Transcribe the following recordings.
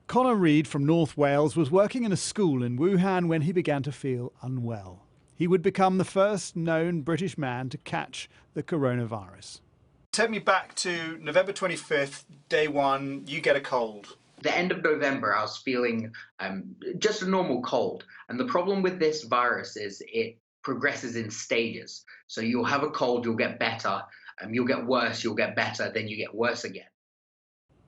Connor Reid from North Wales was working in a school in Wuhan when he began to feel unwell. He would become the first known British man to catch the coronavirus. Take me back to November 25th, day one, you get a cold. The end of November, I was feeling just a normal cold. And the problem with this virus is it progresses in stages. So you'll have a cold, you'll get better, you'll get worse, you'll get better, then you get worse again.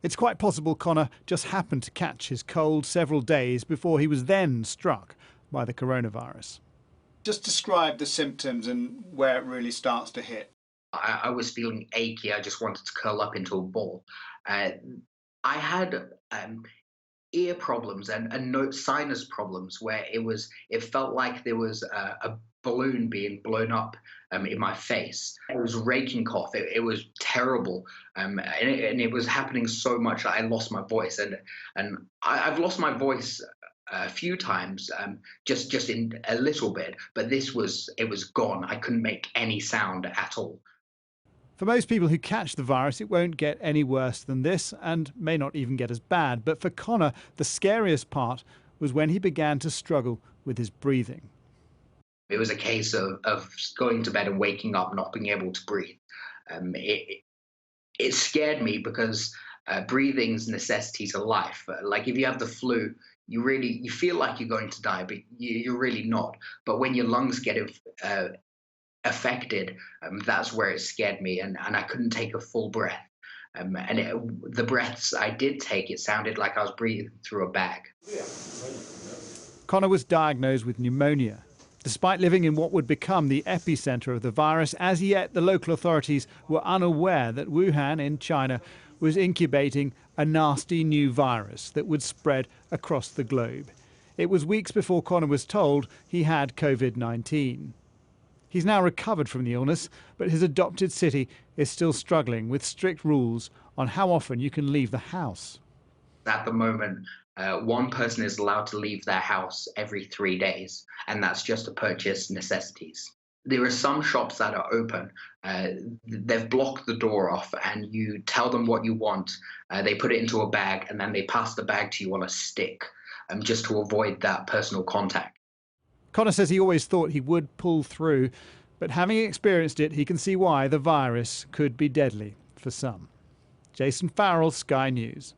It's quite possible Connor just happened to catch his cold several days before he was then struck by the coronavirus. Just describe the symptoms and where it really starts to hit. I was feeling achy. I just wanted to curl up into a ball. I had ear problems and sinus problems where it felt like there was a balloon being blown up in my face. It was raking cough. It was terrible, and it was happening so much that I lost my voice. And I've lost my voice a few times, just in a little bit. But it was gone. I couldn't make any sound at all. For most people who catch the virus, it won't get any worse than this and may not even get as bad. But for Connor, the scariest part was when he began to struggle with his breathing. It was a case of going to bed and waking up not being able to breathe. It scared me because breathing's necessity to life. Like if you have the flu, you feel like you're going to die, but you're really not. But when your lungs get affected, that's where it scared me, and I couldn't take a full breath. The breaths I did take, it sounded like I was breathing through a bag. Connor was diagnosed with pneumonia. Despite living in what would become the epicenter of the virus, as yet the local authorities were unaware that Wuhan in China was incubating a nasty new virus that would spread across the globe. It was weeks before Connor was told he had COVID-19. He's now recovered from the illness, but his adopted city is still struggling with strict rules on how often you can leave the house. At the moment, one person is allowed to leave their house every 3 days, and that's just to purchase necessities. There are some shops that are open. They've blocked the door off, and you tell them what you want. They put it into a bag, and then they pass the bag to you on a stick, just to avoid that personal contact. Connor says he always thought he would pull through, but having experienced it, he can see why the virus could be deadly for some. Jason Farrell, Sky News.